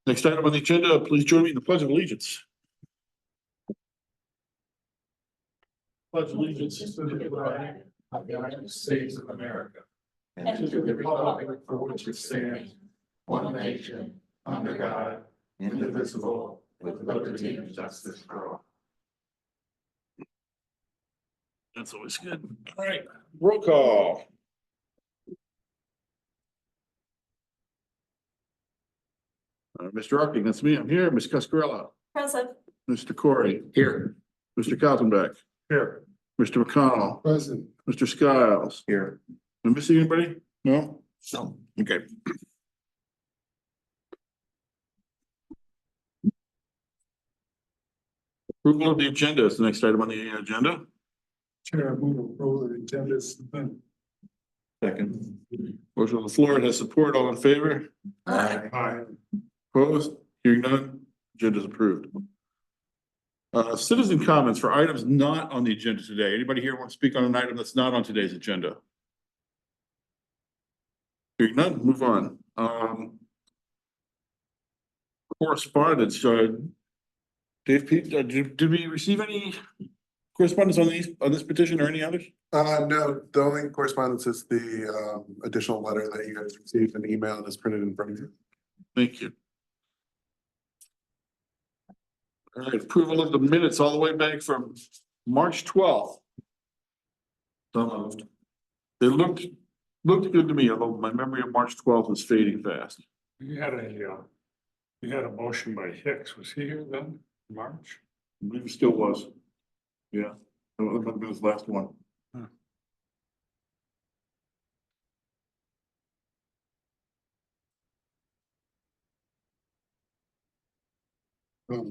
Next item on the agenda, please join me in the Pledge of Allegiance. Pledge allegiance to the flag of the United States of America and to the republic for which it stands, one nation, under God, indivisible, with liberty and justice for all. That's always good. All right, roll call. Mr. Arking, that's me. I'm here. Ms. Cascarella. Present. Mr. Corey. Here. Mr. Kaltenbeck. Here. Mr. McConnell. Present. Mr. Skiles. Here. Am I missing anybody? No? No. Okay. Approval of the agenda is the next item on the agenda. Chair, I move approval of the agenda. Second. Motion on the floor. It has support. All in favor? Aye. Opposed? Hearing none. Agenda is approved. Citizen comments for items not on the agenda today. Anybody here want to speak on an item that's not on today's agenda? Hearing none, move on. Correspondence. Dave, Pete, did we receive any correspondence on this petition or any others? No, the only correspondence is the additional letter that you guys received an email and is printed in front of you. Thank you. All right, approval of the minutes all the way back from March 12th. They looked good to me, although my memory of March 12th is fading fast. You had a motion by Hicks. Was he here then, in March? I believe it still was. Yeah, that would have been his last one.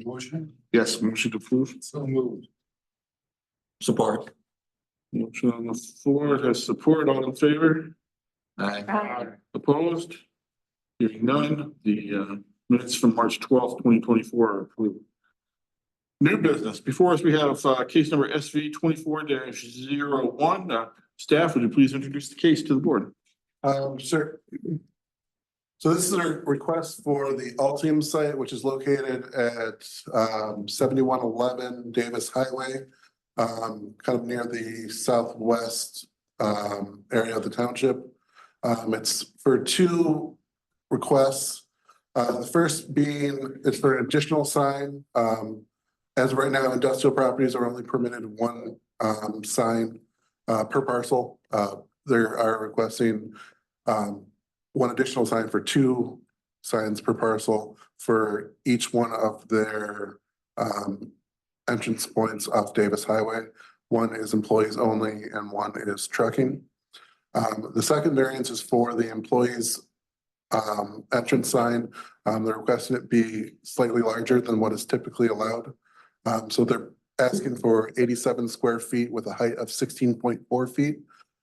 Motion? Yes, motion to approve. So moved. Support. Motion on the floor, it has support. All in favor? Aye. Opposed? Hearing none, the minutes from March 12th, 2024 are approved. New business. Before us, we have case number SV 24-01. Staff, would you please introduce the case to the board? Sure. So this is a request for the Altium site, which is located at 7111 Davis Highway, kind of near the southwest area of the township. It's for two requests. The first being it's for an additional sign. As of right now, industrial properties are only permitted one sign per parcel. They are requesting one additional sign for two signs per parcel for each one of their entrance points off Davis Highway. One is employees only and one is trucking. The second variance is for the employees entrance sign. They're requesting it be slightly larger than what is typically allowed. So they're asking for 87 square feet with a height of 16.4 feet,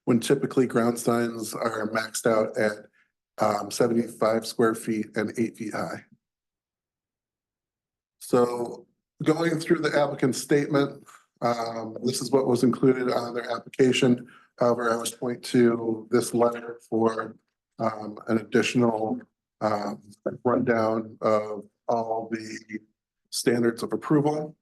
when typically ground signs are maxed out at 75 square feet and 8 feet high. So going through the applicant's statement, this is what was included on their application. However, I would point to this letter for an additional rundown of all the standards of approval.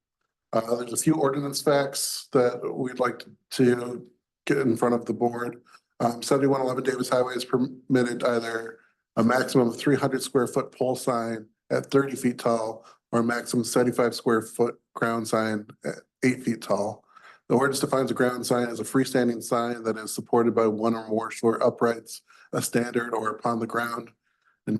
There's a few ordinance facts that we'd like to get in front of the board. 7111 Davis Highway is permitted either a maximum of 300 square foot pole sign at 30 feet tall or a maximum 75 square foot ground sign at 8 feet tall. The ordinance defines a ground sign as a freestanding sign that is supported by one or more short uprights, a standard or upon the ground. And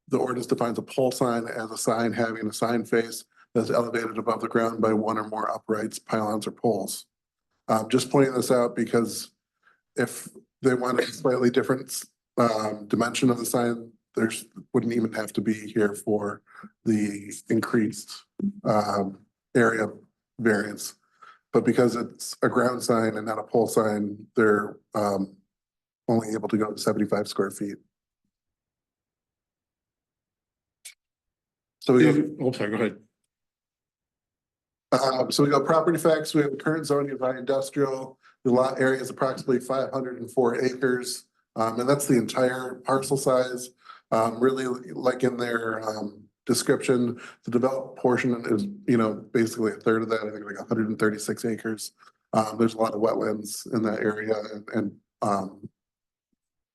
the ordinance defines a pole sign as a sign having a sign face that's elevated above the ground by one or more uprights, pylons, or poles. Just pointing this out because if they want a slightly different dimension of the sign, there's wouldn't even have to be here for the increased area variance. But because it's a ground sign and not a pole sign, they're only able to go to 75 square feet. So we Oh, sorry, go ahead. So we got property facts. We have the current zoning of light industrial. The lot area is approximately 504 acres. And that's the entire parcel size. Really, like in their description, the developed portion is, basically a third of that, I think like 136 acres. There's a lot of wetlands in that area and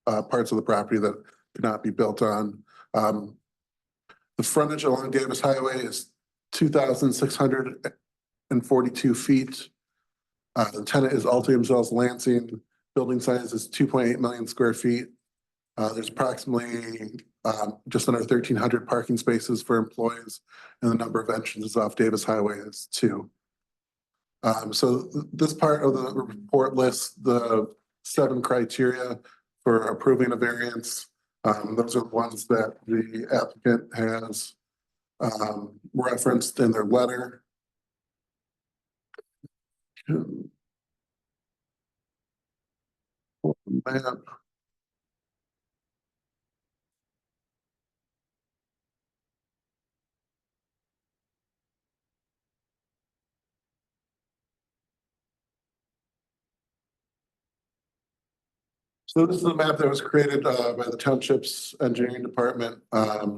parts of the property that cannot be built on. The frontage along Davis Highway is 2,642 feet. The tenant is Altium Cells Lansing. Building size is 2.8 million square feet. There's approximately just under 1,300 parking spaces for employees, and the number of entrances off Davis Highway is 2. So this part of the report lists the 7 criteria for approving a variance. Those are the ones that the applicant has referenced in their letter. Map. So this is the map that was created by the Township's engineering department.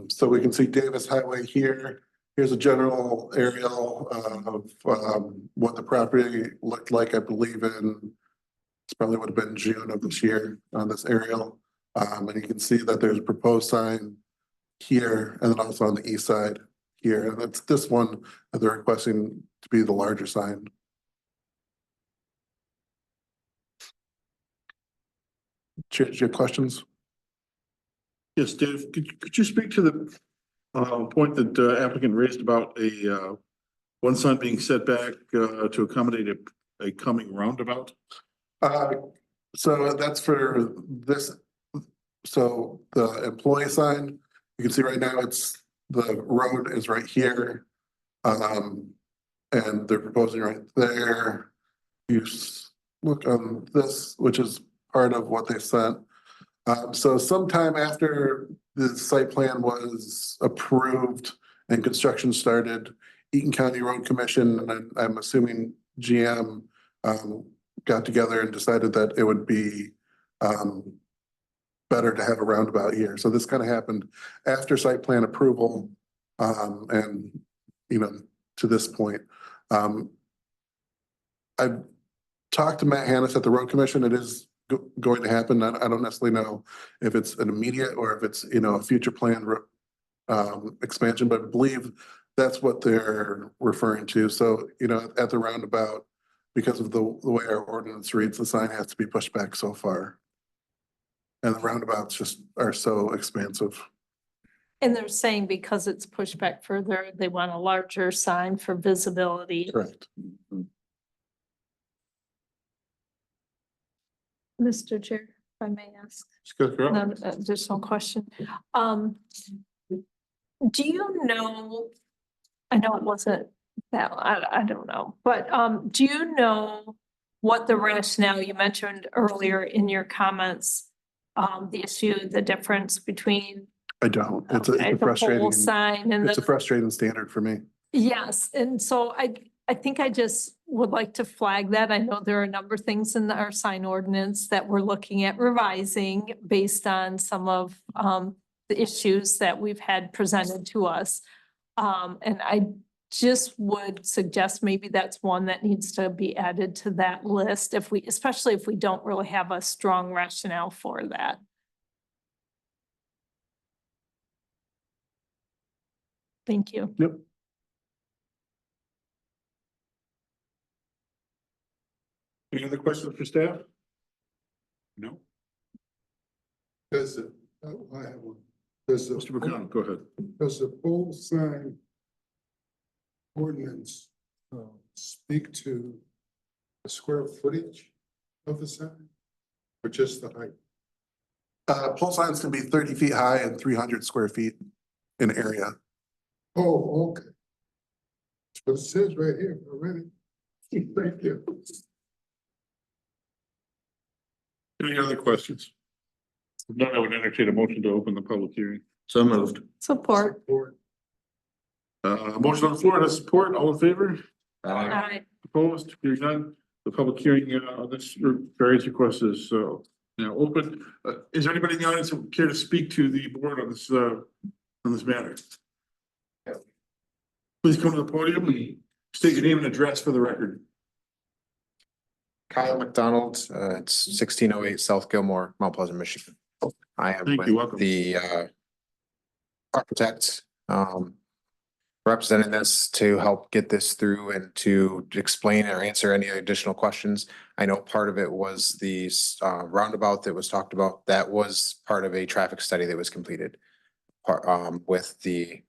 So we can see Davis Highway here. Here's a general aerial of what the property looked like, I believe it's probably would have been June of this year on this aerial. And you can see that there's a proposed sign here and then also on the east side here. And it's this one that they're requesting to be the larger sign. Do you have questions? Yes, Dave, could you speak to the point that applicant raised about a one sign being set back to accommodate a coming roundabout? So that's for this. So the employee sign, you can see right now the road is right here. And they're proposing right there. You look on this, which is part of what they sent. So sometime after the site plan was approved and construction started, Eaton County Road Commission, and I'm assuming GM, got together and decided that it would be better to have a roundabout here. So this kind of happened after site plan approval, and to this point. I've talked to Matt Hannis at the Road Commission. It is going to happen. I don't necessarily know if it's an immediate or if it's a future planned expansion, but I believe that's what they're referring to. So at the roundabout, because of the way our ordinance reads, the sign has to be pushed back so far. And the roundabouts just are so expansive. And they're saying because it's pushed back further, they want a larger sign for visibility. Correct. Mr. Chair, if I may ask an additional question. Do you know, I know it wasn't that, I don't know, but do you know what the rationale you mentioned earlier in your comments, the issue, the difference between I don't. It's okay, a the frustrating pole sign and it's a frustrating standard for me. yes, and so I think I just would like to flag that. I know there are a number of things in our sign ordinance that we're looking at revising based on some of the issues that we've had presented to us. And I just would suggest maybe that's one that needs to be added to that list especially if we don't really have a strong rationale for that. Thank you. Yep. Any other questions for staff? No. Does it, I have one. Does Mr. McConnell, go ahead. does the pole sign ordinance speak to the square footage of the sign or just the height? Pole signs can be 30 feet high and 300 square feet in area. Oh, okay. That's what it says right here already. Thank you. Any other questions? If not, I would entertain a motion to open the public hearing. So moved. Support. Motion on the floor, has support, all in favor? Aye. Opposed, hearing none, the public hearing on this variance request is Now, open, is there anybody in the audience who care to speak to the board on this matter? Please come to the podium and state your name and address for the record. Kyle McDonald, it's 1608 South Gilmore, Mount Pleasant, Michigan. I am Thank you, welcome. with the architect representing this to help get this through and to explain or answer any additional questions. I know part of it was the roundabout that was talked about. That was part of a traffic study that was completed with the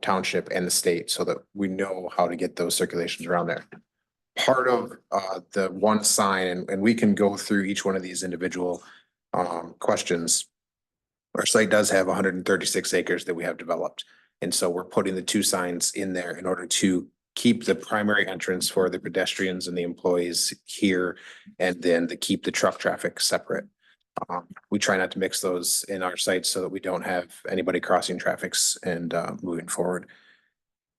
township and the state so that we know how to get those circulations around there. Part of the one sign, and we can go through each one of these individual questions. Our site does have 136 acres that we have developed. And so we're putting the two signs in there in order to keep the primary entrance for the pedestrians and the employees here, and then to keep the truck traffic separate. We try not to mix those in our sites so that we don't have anybody crossing traffics and moving forward.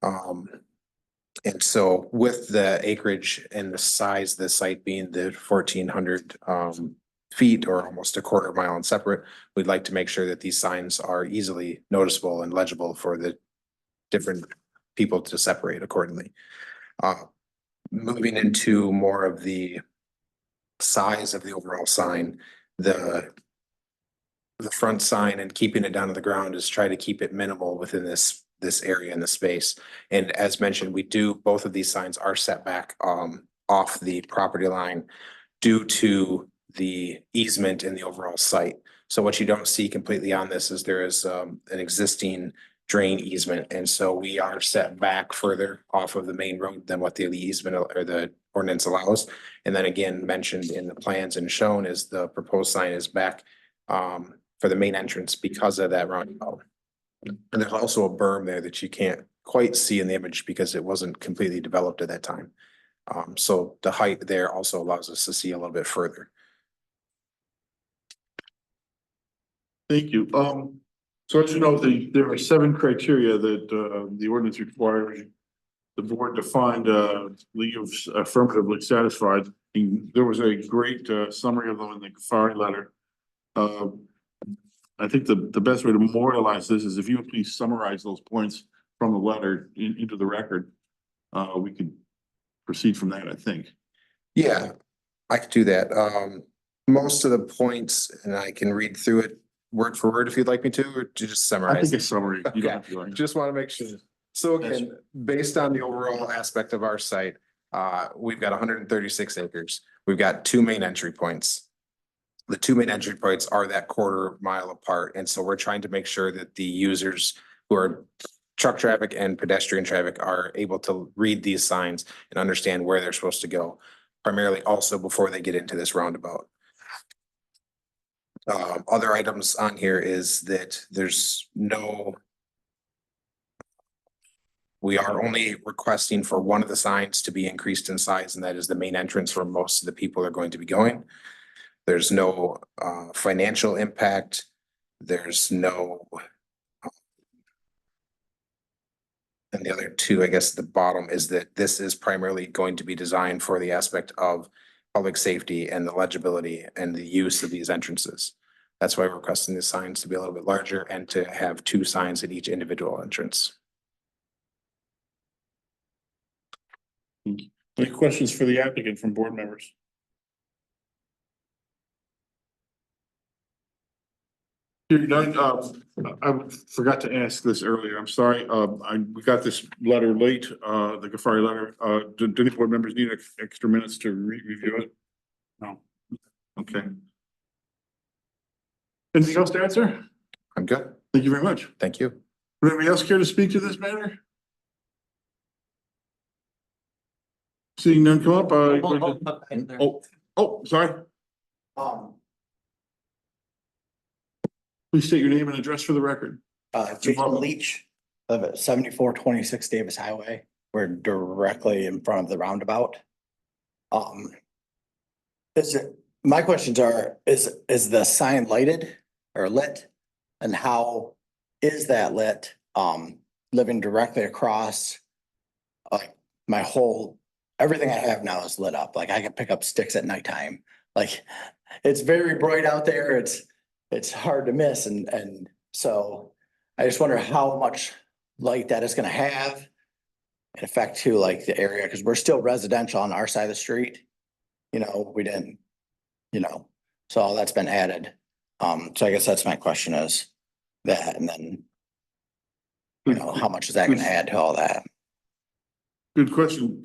And so with the acreage and the size of the site being the 1,400 feet or almost a quarter mile and separate, we'd like to make sure that these signs are easily noticeable and legible for the different people to separate accordingly. Moving into more of the size of the overall sign, the front sign and keeping it down to the ground is try to keep it minimal within this area in the space. And as mentioned, both of these signs are set back off the property line due to the easement in the overall site. So what you don't see completely on this is there is an existing drain easement. And so we are set back further off of the main road than what the easement or the ordinance allows. And then again, mentioned in the plans and shown is the proposed sign is back for the main entrance because of that roundabout. And there's also a berm there that you can't quite see in the image because it wasn't completely developed at that time. So the height there also allows us to see a little bit further. Thank you. So as you know, there are 7 criteria that the ordinance requires the board to find leave affirmatively satisfied. And there was a great summary of them in the Ghaffari letter. I think the best way to memorialize this is if you would please summarize those points from the letter into the record. We could proceed from that, I think. Yeah, I could do that. Most of the points, and I can read through it word for word if you'd like me to, or to just I summarize. think a summary. You don't have to like- Just want to make sure. So again, based on the overall aspect of our site, we've got 136 acres. We've got 2 main entry points. The 2 main entry points are that quarter mile apart. And so we're trying to make sure that the users who are truck traffic and pedestrian traffic are able to read these signs and understand where they're supposed to go, primarily also before they get into this roundabout. Other items on here is that we are only requesting for one of the signs to be increased in size, and that is the main entrance where most of the people are going to be going. There's no financial impact. There's no, and the other 2, I guess, the bottom is that this is primarily going to be designed for the aspect of public safety and the legibility and the use of these entrances. That's why we're requesting the signs to be a little bit larger and to have 2 signs at each individual entrance. Any questions for the applicant from board members? Hearing none, I forgot to ask this earlier. I'm sorry. We got this letter late, the Ghaffari letter. Do any board members need extra minutes to review it? No. Okay. Anything else to answer? I'm good. Thank you very much. Thank you. Would anybody else care to speak to this matter? Seeing none come up, sorry. Please state your name and address for the record. Jason Leach, live at 7426 Davis Highway. We're directly in front of the roundabout. My questions are, is the sign lighted or lit? And how is that lit? Living directly across, like everything I have now is lit up. Like I can pick up sticks at nighttime. Like, it's very bright out there. It's hard to miss and so I just wonder how much light that is gonna have. In effect to like the area, because we're still residential on our side of the street. You know, we didn't, you know, so all that's been added. So I guess that's my question is that, and then, you know, how much is that gonna add to all that? Good question.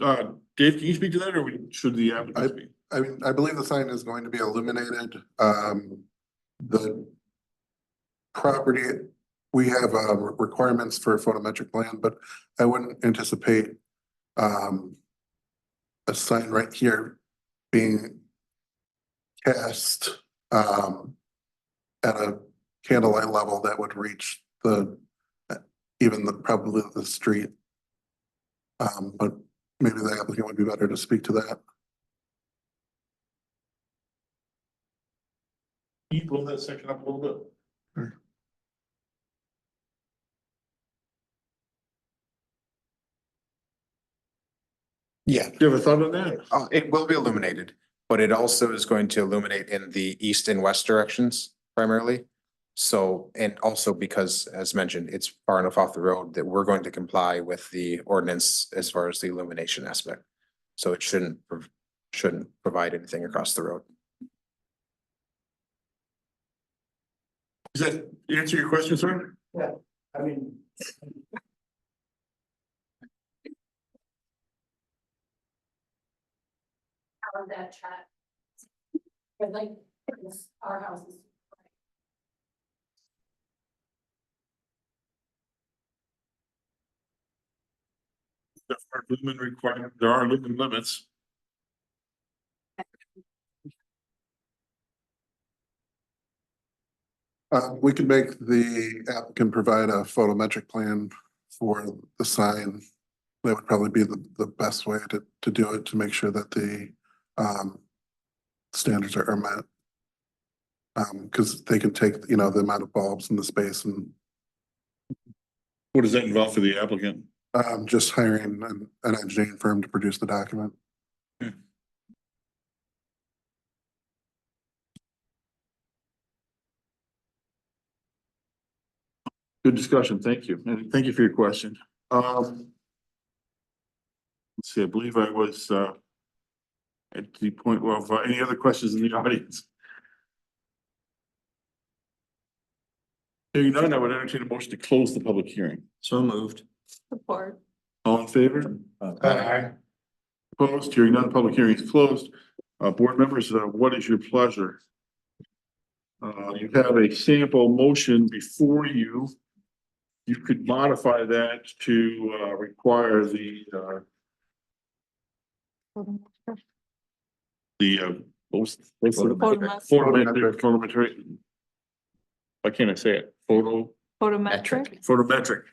Dave, can you speak to that or should the applicant speak? I mean, I believe the sign is going to be illuminated. The property, we have requirements for a photometric plan, but I wouldn't anticipate a sign right here being cast at a candlelight level that would reach the even the probably the street. But maybe the applicant would be better to speak to that. Can you blow that section up a little bit? Yeah, Do you have a thought on that? it will be illuminated, but it also is going to illuminate in the east and west directions primarily. So, and also because, as mentioned, it's far enough off the road that we're going to comply with the ordinance as far as the illumination aspect. So it shouldn't provide anything across the road. Does that answer your question, sir? I mean. How would that chat? But like, our house is. There are lumen limits. We could make the applicant provide a photometric plan for the sign. That would probably be the best way to do it, to make sure that the standards are met. Because they can take, you know, the amount of bulbs in the space and What does that involve for the applicant? just hiring an engineering firm to produce the document. Good discussion. Thank you. And thank you for your question. Let's see, I believe I was at the point of any other questions in the audience? Hearing none, I would entertain a motion to close the public hearing. So moved. Support. All in favor? Opposed? Hearing none, public hearing is closed. Board members, what is your pleasure? You have a sample motion before you. You could modify that to require the what's photometric. Why can't I say it? Photometric. Photometric,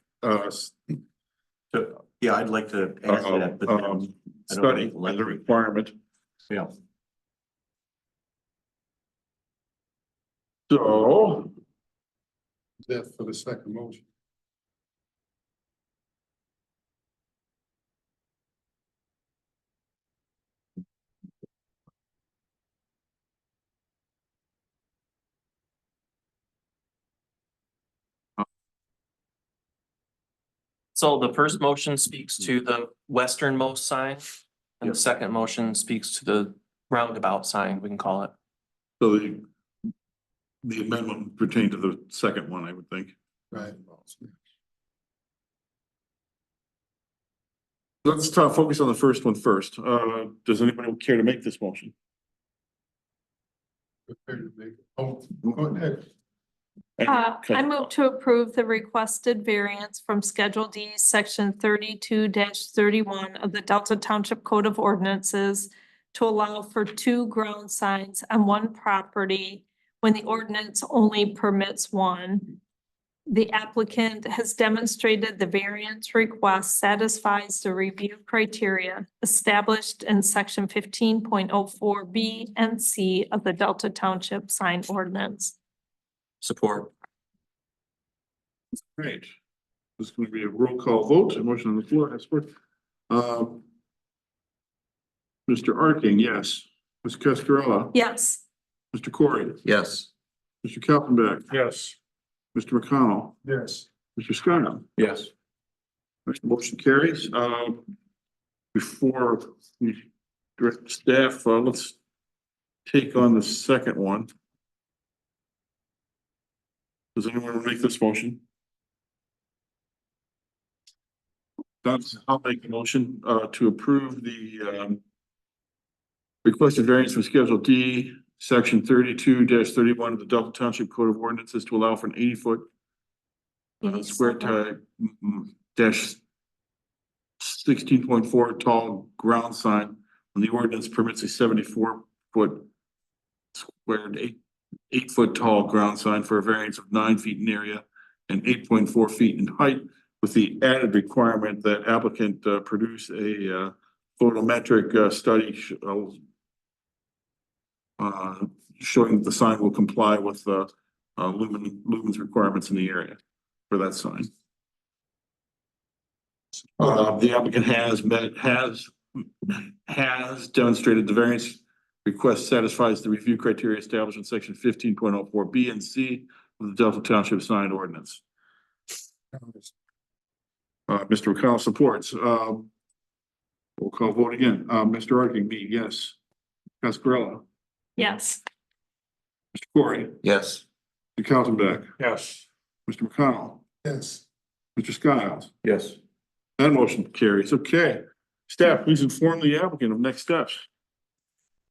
Yeah, I'd like to ask that, but I don't study like as a requirement. yeah. So, That for the second motion. So the first motion speaks to the westernmost sign, and the second motion speaks to the roundabout sign, we can call it. so the amendment would pertain to the second one, I would think. Right. Let's focus on the first one first. Does anybody care to make this motion? Oh, go ahead. I move to approve the requested variance from Schedule D, Section 32-31 of the Delta Township Code of Ordinances to allow for 2 ground signs on one property when the ordinance only permits 1. The applicant has demonstrated the variance request satisfies the review criteria established in Section 15.04B and C of the Delta Township Sign Ordinance. Support. Great. This is going to be a roll call vote, a motion on the floor, I support. Mr. Arking, yes. Ms. Cascarella? Yes. Mr. Corey? Yes. Mr. Kaltenbach? Yes. Mr. McConnell? Yes. Mr. Scott? Yes. Motion carries. Before we direct staff, let's take on the second one. Does anyone want to make this motion? I'll make the motion to approve the requested variance from Schedule D, Section 32-31 of the Delta Township Code of Ordinances to allow for an 80-foot square dash 16.4 tall ground sign when the ordinance permits a 74-foot squared 8-foot tall ground sign for a variance of 9 feet in area and 8.4 feet in height, with the added requirement that applicant produce a photometric study showing that the sign will comply with lumens requirements in the area for that sign. The applicant has demonstrated the variance request satisfies the review criteria established in section 15.04 B and C of the Delta Township sign ordinance. Mr. McConnell supports. We'll call vote again. Mr. Arking, me, yes. Cascarella? Yes. Mr. Corey? Yes. Mr. Kaltenbach? Yes. Mr. McConnell? Yes. Mr. Skiles? Yes. That motion carries. Okay. Staff, please inform the applicant of next steps.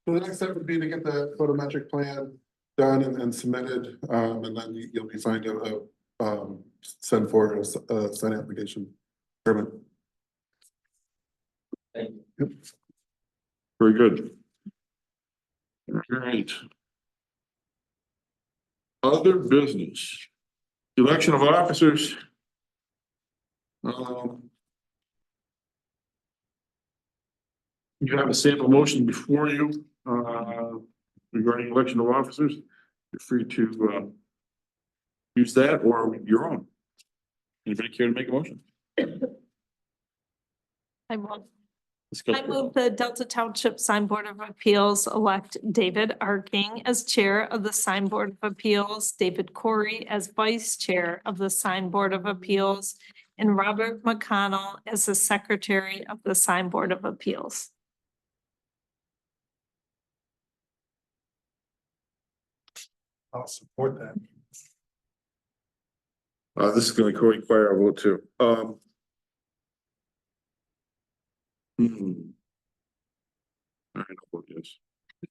So the next step would be to get the photometric plan done and submitted, and then you'll be fine to send for a sign application permit. Very good. All right. Other business. Election of officers. You have a sample motion before you regarding election of officers. You're free to use that or your own. Anybody care to make a motion? I will. Let's go. I move the Delta Township Sign Board of Appeals elect David Arking as Chair of the Sign Board of Appeals, David Corey as Vice Chair of the Sign Board of Appeals, and Robert McConnell as the Secretary of the Sign Board of Appeals. I'll support that. This is going to require a vote too. All right, I'll vote yes.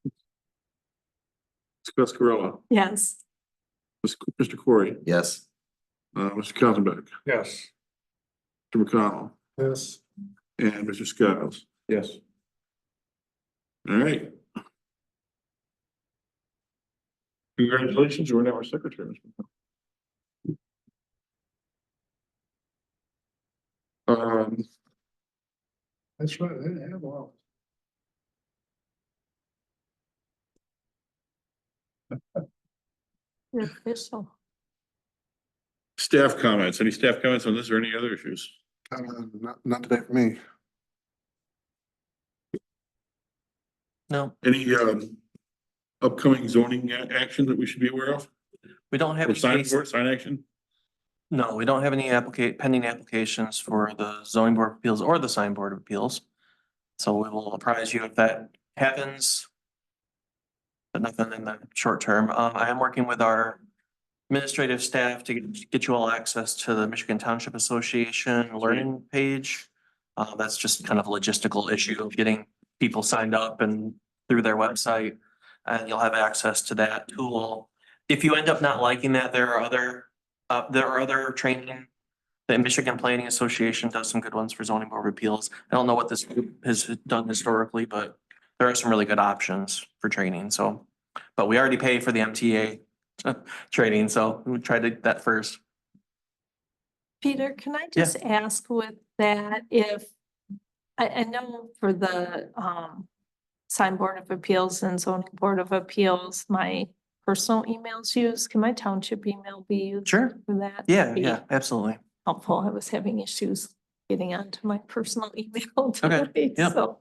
Ms. Cascarella, Yes. Mr. Corey, Yes. Mr. Kaltenbach, Yes. Mr. McConnell, Yes. and Mr. Skiles. Yes. All right. Congratulations, you're now our secretary. That's right, I didn't have all. You're official. Staff comments, any staff comments on this or any other issues? Not today for me. No, Any upcoming zoning action that we should be aware of? we don't have. Or any sign case- for it, sign action? No, we don't have any pending applications for the zoning board of appeals or the sign board of appeals. So we will apprise you if that happens. But nothing in the short term. I am working with our administrative staff to get you all access to the Michigan Township Association learning page. That's just kind of a logistical issue of getting people signed up and through their website. And you'll have access to that tool. If you end up not liking that, there are other training. The Michigan Planning Association does some good ones for zoning board of appeals. I don't know what this group has done historically, but there are some really good options for training, so. But we already pay for the MTA training, so we tried to do that first. Peter, can I just ask with that if, I know for the sign board of appeals and zoning board of appeals, my personal emails used, can my township email be used? Sure. For that? Yeah, Be yeah, absolutely. Helpful. I was having issues getting onto my personal email Okay, today, yep. so.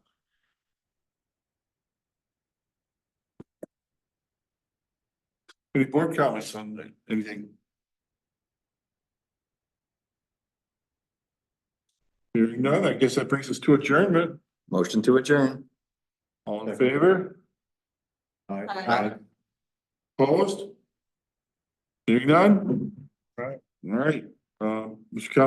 Any board comments on anything? Hearing none, I guess that brings us to adjournment. Motion to adjourn. All in favor? Aye. Opposed? Hearing none? All right, Mr. Council